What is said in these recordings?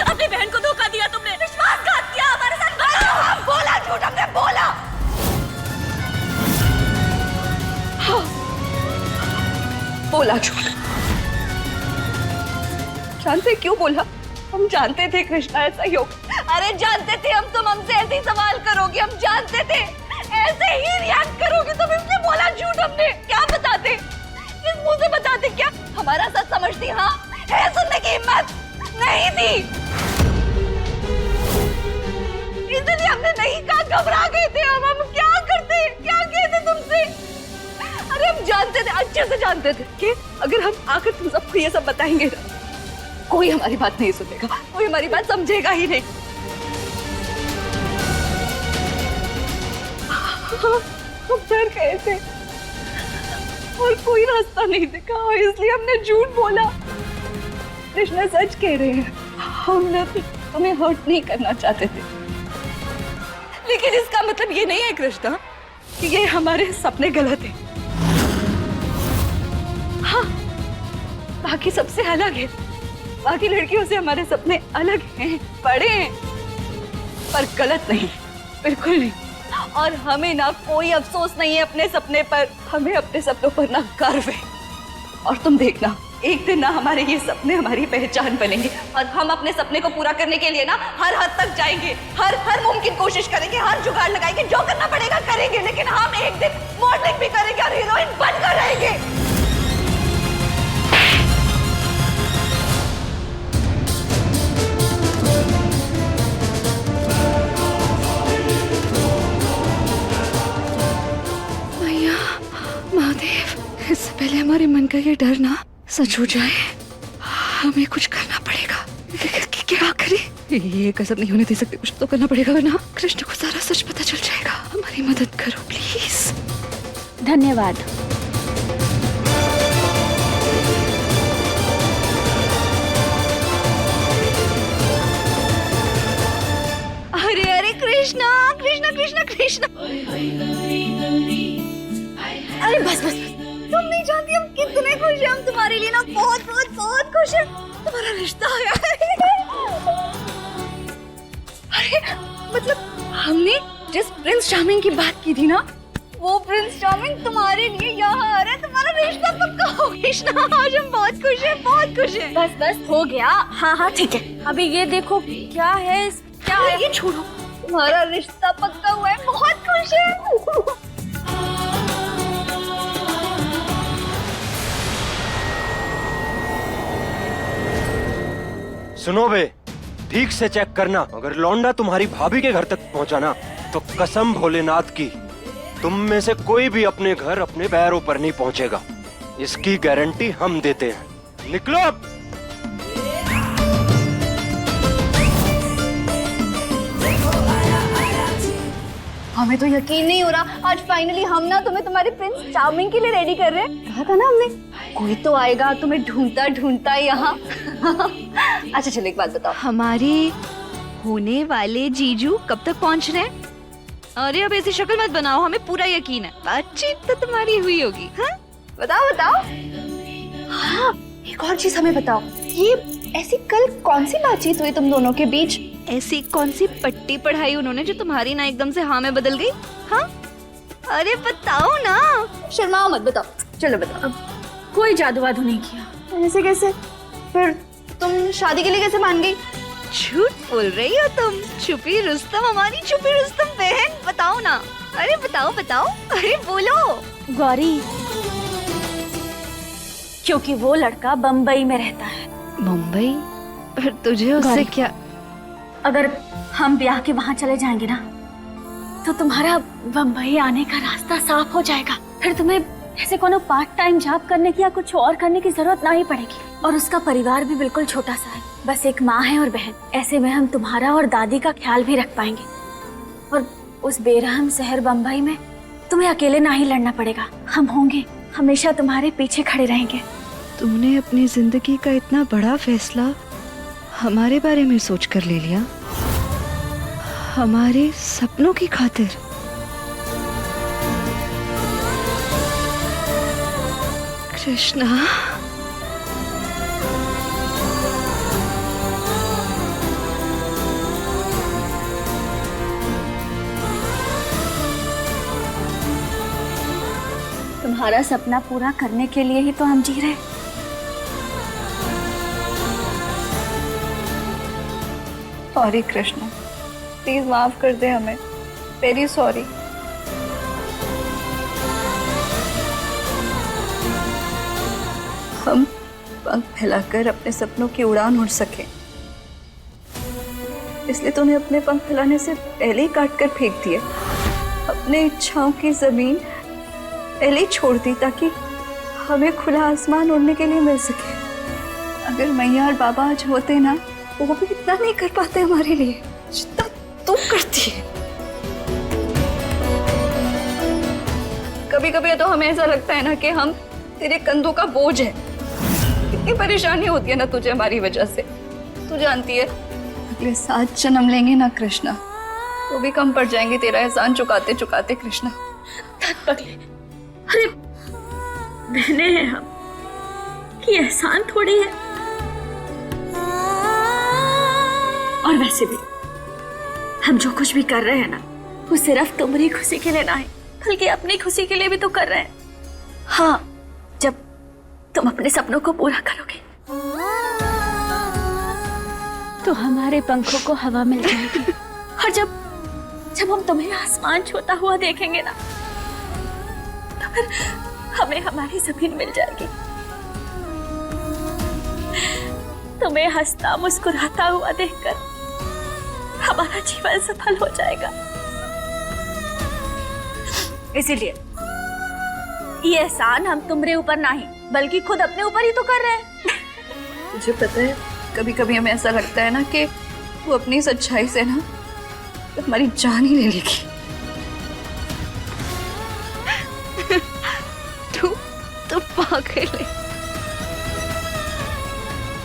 अपनी बहन को धोखा दिया तुमने, विश्वासघात किया हमारे साथ। बोला झूठ, हमने बोला। हाँ, बोला झूठ। जानते क्यों बोला? हम जानते थे कृष्णा ऐसा ही होगा। अरे जानते थे हम, तुम हमसे ऐसे ही सवाल करोगे, हम जानते थे ऐसे ही रिएक्ट करोगे तुम, इसलिए बोला झूठ हमने। क्या बताते, किस मुंह से बताते? क्या हमारा सच समझती? हाँ, है सुनने की हिम्मत नहीं थी, इसलिए हमने नहीं कहा। घबरा गए थे हम क्या करते, क्या कहते तुमसे? अरे हम जानते थे, अच्छे से जानते थे कि अगर हम आकर तुम सबको ये सब बताएंगे ना, कोई हमारी बात नहीं सुनेगा, कोई हमारी बात समझेगा ही नहीं। हम डर गए थे और कोई रास्ता नहीं दिखा, इसलिए हमने झूठ बोला। कृष्णा सच कह रहे हैं, हमने हमें हर्ट नहीं करना चाहते थे, लेकिन इसका मतलब ये नहीं है कृष्णा कि ये हमारे सपने गलत हैं। हाँ, बाकी सबसे अलग है, बाकी लड़कियों से हमारे सपने अलग हैं, बड़े हैं, पर गलत नहीं, बिल्कुल नहीं। और हमें ना कोई अफसोस नहीं है अपने सपने पर, हमें अपने सपनों पर ना गर्व है। और तुम देखना, एक दिन ना हमारे ये सपने हमारी पहचान बनेंगे और हम अपने सपने को पूरा करने के लिए ना हर हद तक जाएंगे, हर मुमकिन कोशिश करेंगे, हर जुगाड़ लगाएंगे, जो करना पड़ेगा करेंगे, लेकिन हम एक दिन मॉडलिंग भी करेंगे और हीरोइन बनकर रहेंगे। महादेव, इससे पहले हमारे मन का ये डर ना सच हो जाए, हमें कुछ करना पड़ेगा। क्या करें? ये कसम नहीं होने दे सकते, कुछ तो करना पड़ेगा, वरना कृष्ण को सारा सच पता चल जाएगा। हमारी मदद करो प्लीज। धन्यवाद। अरे अरे कृष्णा कृष्णा कृष्णा कृष्णा, अरे बस बस, तुम नहीं जानती हम कितने खुश हैं। हम तुम्हारे लिए ना बहुत बहुत बहुत खुश हैं, तुम्हारा रिश्ता आया है। अरे मतलब हमने जिस प्रिंस चार्मिंग की बात की थी ना, वो प्रिंस चार्मिंग तुम्हारे लिए यहाँ आ रहा है, तुम्हारा रिश्ता पक्का हो गया। कृष्णा आज हम बहुत खुश हैं, बहुत खुश हैं। बस बस हो गया। हाँ हाँ ठीक है, अभी ये देखो क्या है, क्या है? ये छोड़ो, तुम्हारा रिश्ता पक्का हुआ है, बहुत खुश है। सुनो बे, ठीक से चेक करना, अगर लौंडा तुम्हारी भाभी के घर तक पहुंचा ना, तो कसम भोलेनाथ की तुम में से कोई भी अपने घर अपने पैरों पर नहीं पहुंचेगा। इसकी गारंटी हम देते हैं। निकलो अब। हमें तो यकीन नहीं हो रहा, आज फाइनली हम ना तुम्हें तुम्हारे प्रिंस चार्मिंग के लिए रेडी कर रहे हैं। कहा था ना हमने, कोई तो आएगा तुम्हें ढूंढता ढूंढता यहाँ। अच्छा चलो एक बात बताओ, हमारे होने वाले जीजू कब तक पहुँच रहे हैं? अरे अब ऐसी शक्ल मत बनाओ, हमें पूरा यकीन है बातचीत तो तुम्हारी हुई होगी। हाँ बताओ बताओ। हाँ एक और चीज हमें बताओ, ये ऐसी कल कौन सी बातचीत हुई तुम दोनों के बीच? ऐसी कौन सी पट्टी पढ़ाई उन्होंने जो तुम्हारी ना एकदम से हाँ में बदल गई? हाँ अरे बताओ ना, शर्माओ मत, बताओ, चलो बताओ। कोई जादू वादू नहीं किया। ऐसे कैसे? फिर तुम शादी के लिए कैसे मान गई? झूठ बोल रही हो तुम, छुपी रुस्तम, हमारी छुपी रुस्तम बहन। बताओ ना, अरे बताओ बताओ, अरे बोलो। गौरी, क्योंकि वो लड़का बम्बई में रहता है। मुंबई? पर तुझे उससे क्या? अगर हम ब्याह के वहाँ चले जाएंगे ना, तो तुम्हारा बम्बई आने का रास्ता साफ हो जाएगा। फिर तुम्हें ऐसे कोनो पार्ट टाइम जॉब करने की या कुछ और करने की जरूरत ना ही पड़ेगी। और उसका परिवार भी बिल्कुल छोटा सा है, बस एक माँ है और बहन। ऐसे में हम तुम्हारा और दादी का ख्याल भी रख पाएंगे। और उस बेरहम शहर बम्बई में तुम्हें अकेले ना ही लड़ना पड़ेगा। हम होंगे, हमेशा तुम्हारे पीछे खड़े रहेंगे। तूने अपनी जिंदगी का इतना बड़ा फैसला हमारे बारे में सोच कर ले लिया, हमारे सपनों की खातिर। कृष्णा, तुम्हारा सपना पूरा करने के लिए ही तो हम जी रहे हैं। सॉरी कृष्णा, प्लीज माफ कर दे हमें। Very sorry. हम पंख फैलाकर अपने सपनों की उड़ान उड़ सके, इसलिए तूने अपने पंख फैलाने से पहले ही काट कर फेंक दिए। अपने इच्छाओं की जमीन पहले ही छोड़ दी ताकि हमें खुला आसमान उड़ने के लिए मिल सके। अगर मैया और बाबा आज होते ना, वो भी इतना नहीं कर पाते हमारे लिए जितना तू करती है। कभी कभी तो हमें ऐसा लगता है ना कि हम तेरे कंधों का बोझ है। कितनी परेशानी होती है ना तुझे हमारी वजह से, तू जानती है। अगले 7 जन्म लेंगे ना कृष्णा, तो भी कम पड़ जाएंगे तेरा एहसान चुकाते चुकाते कृष्णा। पगले, अरे बहने हैं हम, ये एहसान थोड़ी है। और वैसे भी हम जो कुछ भी कर रहे हैं ना, वो सिर्फ तुम्हारी खुशी के लिए ना है, बल्कि अपनी खुशी के लिए भी तो कर रहे हैं। हाँ, जब तुम अपने सपनों को पूरा करोगे तो हमारे पंखों को हवा मिल जाएगी। और जब हम तुम्हें आसमान छूता हुआ देखेंगे ना, तो फिर हमें हमारी जमीन मिल जाएगी। तुम्हें हंसता मुस्कुराता हुआ देखकर हमारा जीवन सफल हो जाएगा। इसीलिए ये एहसान हम तुम्हारे ऊपर नहीं, बल्कि खुद अपने ऊपर ही तो कर रहे हैं। तुझे पता है, कभी कभी हमें ऐसा लगता है ना कि तू अपनी सच्चाई से ना हमारी जान ही ले लेगी। तू पागल है।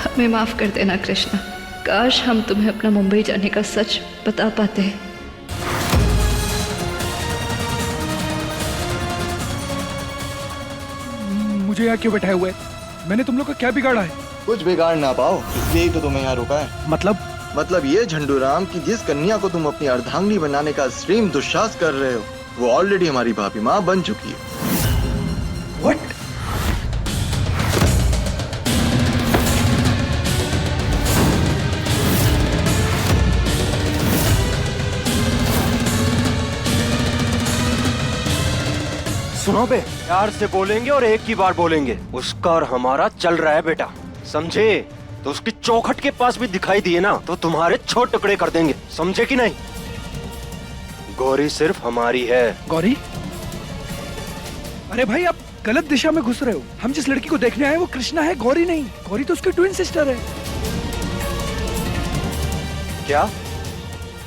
हमें माफ कर देना कृष्णा। काश हम तुम्हें अपना मुंबई जाने का सच बता पाते हैं। मुझे यहाँ क्यों बैठाए हुए है? मैंने तुम लोग का क्या बिगाड़ा है? कुछ बिगाड़ ना पाओ, इसलिए ही तो तुम्हें यहाँ रुका है। मतलब ये झंडूराम कि जिस कन्या को तुम अपनी अर्धांगिनी बनाने का श्रीम दुस्साहस कर रहे हो, वो ऑलरेडी हमारी भाभी माँ बन चुकी है। व्हाट? सुनो बे, प्यार से बोलेंगे और एक ही बार बोलेंगे। उसका और हमारा चल रहा है बेटा, समझे? तो उसकी चौखट के पास भी दिखाई दिए ना, तो तुम्हारे छोटे टुकड़े कर देंगे, समझे कि नहीं? गौरी सिर्फ हमारी है। गौरी? अरे भाई, आप गलत दिशा में घुस रहे हो। हम जिस लड़की को देखने आए वो कृष्णा है, गौरी नहीं। गौरी तो उसकी ट्विन सिस्टर है। क्या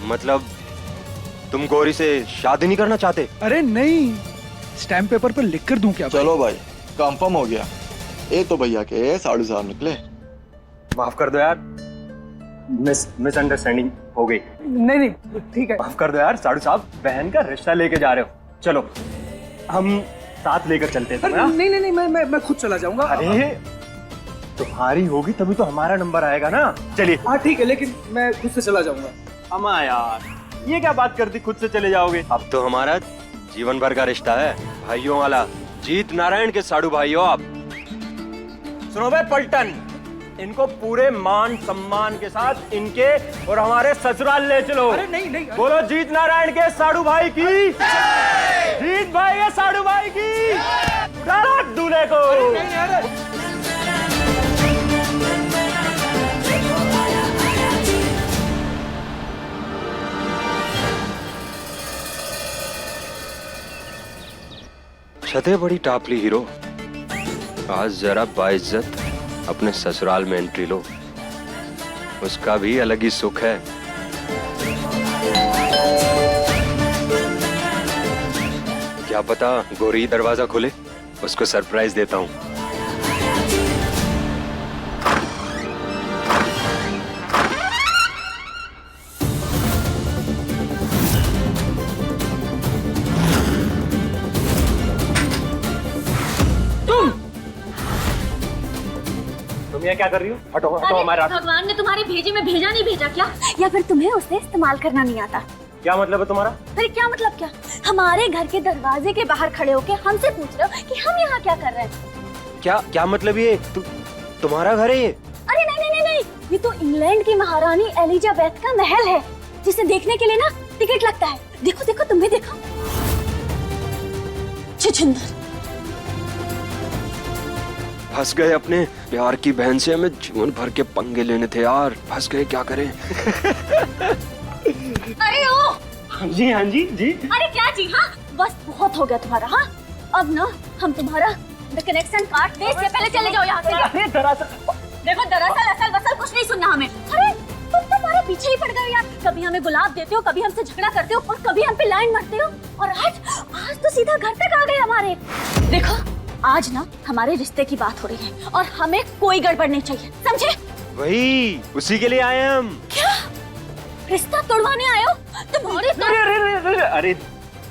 मतलब तुम गौरी से शादी नहीं करना चाहते? अरे नहीं, स्टैम्प पेपर पर लिख कर दूं क्या? चलो भाई, कंफर्म हो गया। ये तो भैया के साड़ू साहब निकले। माफ कर दो यार, मिसअंडरस्टैंडिंग हो गई। नहीं ठीक है। माफ कर दो यार साड़ू साहब, बहन का रिश्ता लेके जा रहे हो, चलो हम साथ लेकर चलते हैं तुम्हें। नहीं, मैं खुद चला जाऊंगा। अरे तुम्हारी होगी तभी तो हमारा नंबर आएगा ना। चलिए। हाँ ठीक है, लेकिन मैं खुद से चला जाऊंगा। अम्मा यार, ये क्या बात कर दी, खुद से चले जाओगे? अब तो हमारा जीवन भर का रिश्ता है, भाइयों वाला। जीत नारायण के साड़ू भाइयों आप। सुनो बे पलटन, इनको पूरे मान सम्मान के साथ इनके और हमारे ससुराल ले चलो। अरे नहीं। बोलो जीत नारायण के साड़ू भाई की, जीत भाई के साड़ू भाई की, उठाओ दूल्हे को। छते बड़ी टापली हीरो, आज जरा बाइज्जत अपने ससुराल में एंट्री लो, उसका भी अलग ही सुख है। क्या पता गौरी दरवाजा खोले, उसको सरप्राइज देता हूँ। ये क्या कर रही हो? हटो हटो हमारे रास्ते। भगवान ने तुम्हारी भेजी में भेजा नहीं भेजा क्या? या फिर तुम्हें उसे इस्तेमाल करना नहीं आता? क्या मतलब है तुम्हारा? अरे क्या मतलब क्या? हमारे घर के दरवाजे के बाहर खड़े होके हमसे पूछ रहे हो कि हम यहाँ क्या कर रहे हैं? क्या मतलब ये तुम्हारा घर है ये? अरे नहीं, ये तो इंग्लैंड की महारानी एलिजाबेथ का महल है, जिसे देखने के लिए ना टिकट लगता है। देखो तुम भी देखो। छुछुंदर, फंस गए अपने प्यार की बहन से। हमें जीवन भर के पंगे लेने थे यार, फंस गए, क्या करें? अरे ओ! हाँ जी जी। अरे क्या जी? हाँ बस बहुत हो गया तुम्हारा। हाँ अब ना हम तुम्हारा कनेक्शन काट दे, इससे पहले चले जाओ यहाँ से। अरे दरअसल देखो, दरअसल असल वसल कुछ नहीं सुनना हमें। अरे तुम तो हमारे पीछे ही पड़ गए यार। कभी हमें गुलाब देते हो, कभी हमसे झगड़ा करते हो और कभी हम पे लाइन मारते हो, और आज तो सीधा घर तक आ गए हमारे। देखो आज ना हमारे रिश्ते की बात हो रही है और हमें कोई गड़बड़ नहीं चाहिए, समझे? वही उसी के लिए आए हैं हम। क्या रिश्ता तोड़वाने आए हो? तुम्हारे तो... अरे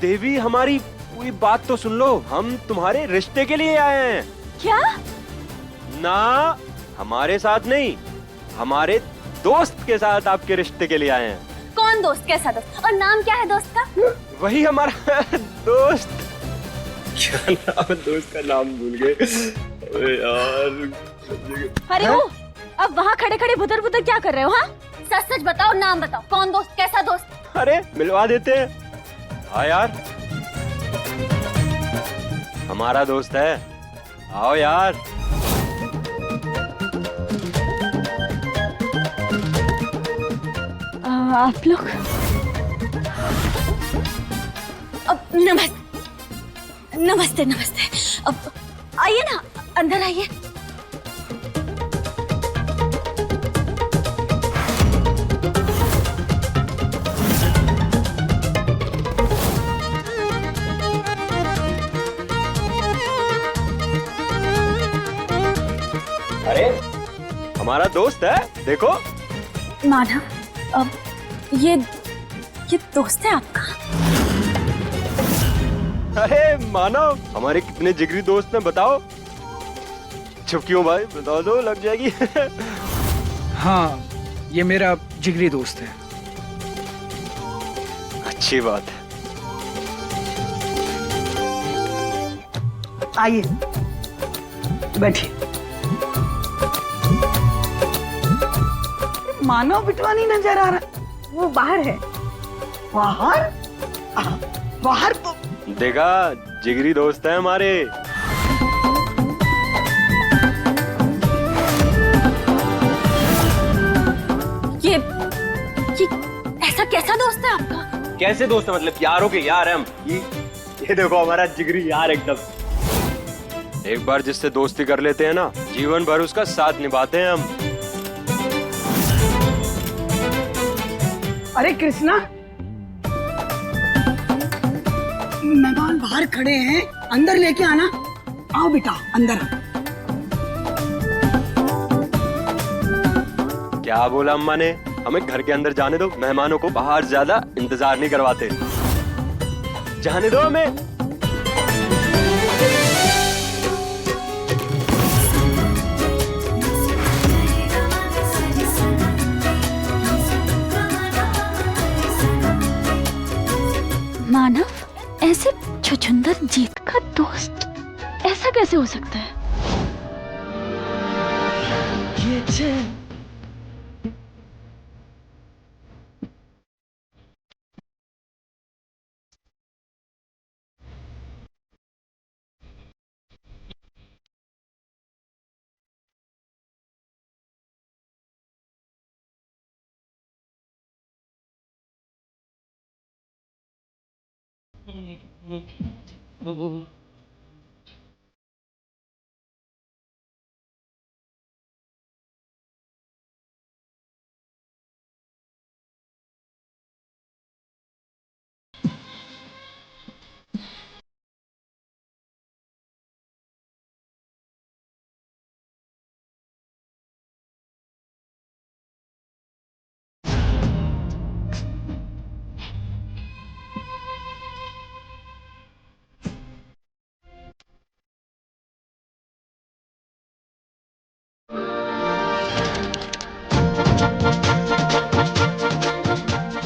देवी, हमारी पूरी बात तो सुन लो। हम तुम्हारे रिश्ते के लिए आए हैं। क्या? ना, हमारे साथ नहीं, हमारे दोस्त के साथ आपके रिश्ते के लिए आए हैं। कौन दोस्त? कैसा दोस्त? और नाम क्या है दोस्त का? वही हमारा दोस्त। क्या नाम है दोस्त का? नाम भूल गए। अरे यार। अरे वो अब वहाँ खड़े खड़े बुदर बुदर क्या कर रहे हो? हाँ सच सच बताओ, नाम बताओ, कौन दोस्त, कैसा दोस्त? अरे मिलवा देते हैं। हाँ यार, हमारा दोस्त है, आओ यार। आप लोग अब नमस्ते। अब आइए ना, अंदर आइए। अरे हमारा दोस्त है, देखो। माधव, अब ये दोस्त है आपका? अरे मानव, हमारे कितने जिगरी दोस्त हैं बताओ। चुप क्यों भाई, बता दो, लग जाएगी। हाँ ये मेरा जिगरी दोस्त है। अच्छी बात है। आइए बैठिए। मानव बिटवा नहीं नजर आ रहा। वो बाहर है। बाहर? बाहर तो देखा, जिगरी दोस्त है हमारे। ये ऐसा कैसा दोस्त है आपका? कैसे दोस्त है? मतलब यारों के यार हैं हम। ये देखो हमारा जिगरी यार एकदम। एक बार जिससे दोस्ती कर लेते हैं ना, जीवन भर उसका साथ निभाते हैं हम। अरे कृष्णा, मेहमान बाहर खड़े हैं, अंदर लेके आना। आओ बेटा अंदर। क्या बोला अम्मा ने? हमें घर के अंदर जाने दो, मेहमानों को बाहर ज्यादा इंतजार नहीं करवाते। जाने दो हमें। मानव, ऐसे छुछुंदर जीत का दोस्त ऐसा कैसे हो सकता है?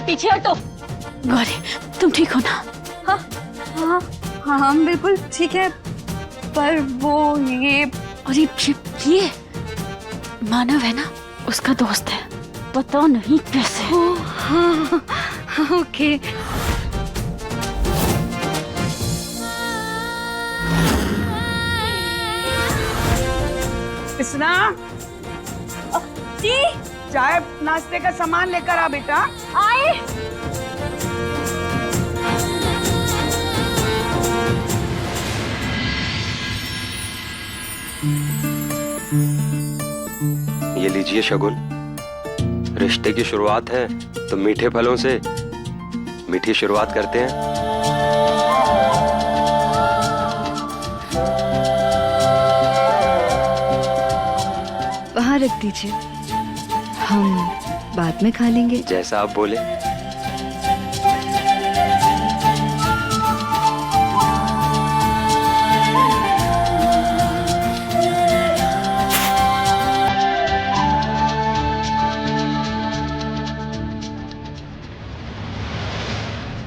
पीछे हटो। गौरी तुम ठीक हो ना? हाँ हाँ हाँ हम बिल्कुल ठीक है, पर वो ये और ये मानव है ना, उसका दोस्त है, पता नहीं कैसे। ओ हाँ हाँ ओके। कृष्णा जी चाय नाश्ते का सामान लेकर आ बेटा। आए। ये लीजिए शगुन, रिश्ते की शुरुआत है तो मीठे फलों से मीठी शुरुआत करते हैं। वहाँ रख दीजिए, हम बाद में खा लेंगे। जैसा आप बोले।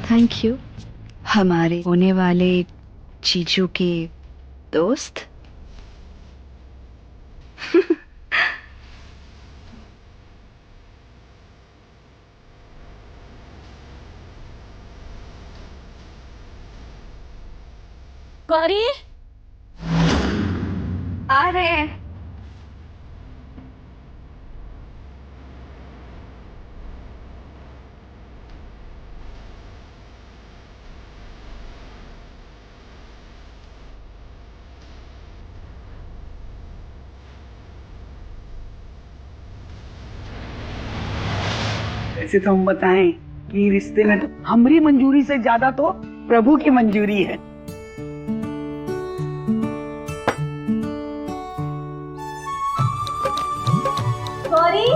थैंक यू हमारे होने वाले जीजू के दोस्त। गौरी आ रहे हैं। ऐसे तो हम बताएं कि रिश्ते में तो हमारी मंजूरी से ज्यादा तो प्रभु की मंजूरी है। गौरी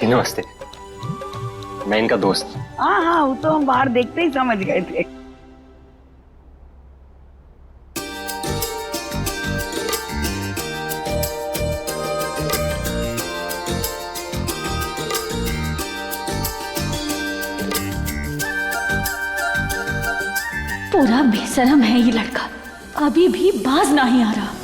नमस्ते, मैं इनका दोस्त। हाँ हाँ वो तो हम बाहर देखते ही समझ गए थे। पूरा बेशरम है ये लड़का, अभी भी बाज नहीं आ रहा।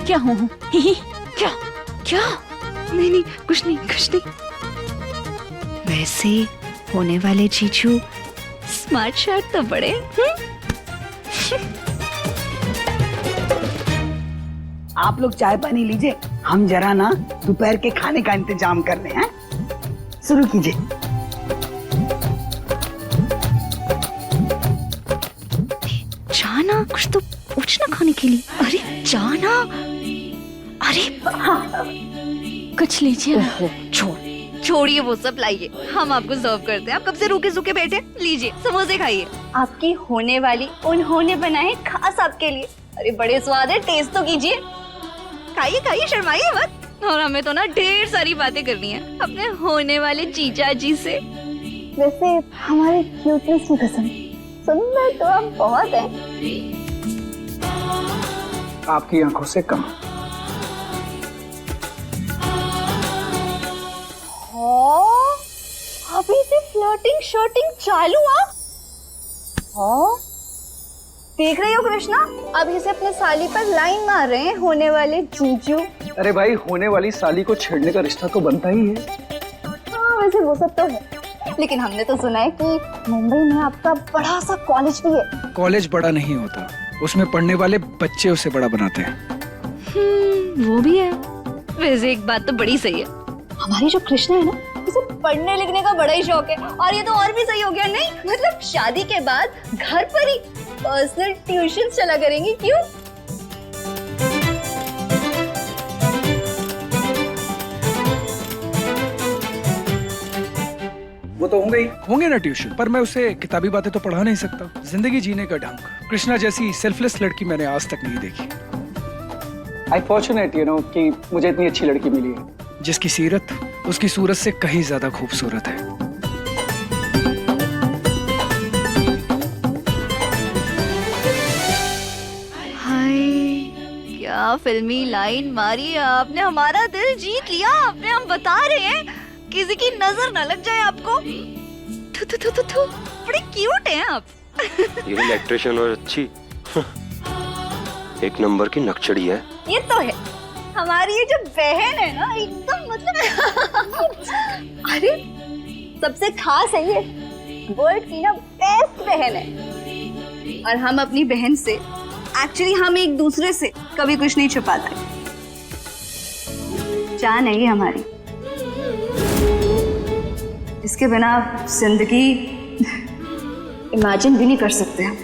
क्या हूँ? क्या क्या? नहीं नहीं कुछ नहीं कुछ नहीं। वैसे होने वाले जीजू स्मार्ट शार्ट तो बड़े। आप लोग चाय पानी लीजिए, हम जरा ना दोपहर के खाने का इंतजाम कर रहे हैं। शुरू कीजिए। जाना कुछ तो पूछना खाने के लिए। अरे जाना, अरे कुछ लीजिए ना। छोड़िए वो सब, लाइए हम आपको सर्व करते हैं। आप कब से रूखे सूखे बैठे, लीजिए समोसे खाइए। आपकी होने वाली उन्होंने बनाए खास आपके लिए। अरे बड़े स्वाद है, टेस्ट तो कीजिए। खाइए खाइए, शर्माइए मत। और हमें तो ना ढेर सारी बातें करनी है अपने होने वाले जीजा जी से। वैसे हमारे क्यूटनेस की कसम, सुंदर तो आप बहुत हैं। आपकी आंखों से कम। अभी से फ्लर्टिंग शर्टिंग चालू आप? हाँ देख रही हो कृष्णा, अभी से अपने साली पर लाइन मार रहे हैं होने वाले जीजू। अरे भाई, होने वाली साली को छेड़ने का रिश्ता तो बनता ही है। हाँ वैसे वो सब तो है, लेकिन हमने तो सुना है कि मुंबई में आपका बड़ा सा कॉलेज भी है। कॉलेज बड़ा नहीं होता, उसमें पढ़ने वाले बच्चे उसे बड़ा बनाते हैं। वो भी है। वैसे एक बात तो बड़ी सही है, हमारी जो कृष्णा है ना, उसे पढ़ने लिखने का बड़ा ही शौक है। और ये तो और भी सही हो गया नहीं, मतलब शादी के बाद घर पर ही पर्सनल ट्यूशन चला करेंगी। क्यों? वो तो होंगे ना ट्यूशन, पर मैं उसे किताबी बातें तो पढ़ा नहीं सकता। जिंदगी जीने का ढंग कृष्णा जैसी सेल्फलेस लड़की मैंने आज तक नहीं देखी। आई फॉर्चुनेट यू नो कि मुझे इतनी अच्छी लड़की मिली है, जिसकी सीरत उसकी सूरत से कहीं ज्यादा खूबसूरत है। हाय, क्या फिल्मी लाइन मारी आपने, हमारा दिल जीत लिया आपने। हम बता रहे हैं किसी की नजर ना लग जाए आपको। थू थू थू थू थू, बड़े क्यूट हैं आप। ये इलेक्ट्रिशियन और अच्छी एक नंबर की नक्चड़ी है। ये तो है, हमारी ये जो बहन है ना, एकदम मतलब अरे सबसे खास है ये, वर्ल्ड की ना बेस्ट बहन है। और हम अपनी बहन से, एक्चुअली हम एक दूसरे से कभी कुछ नहीं छुपाते। जान है ये हमारी, इसके बिना जिंदगी इमेजिन भी नहीं कर सकते हम।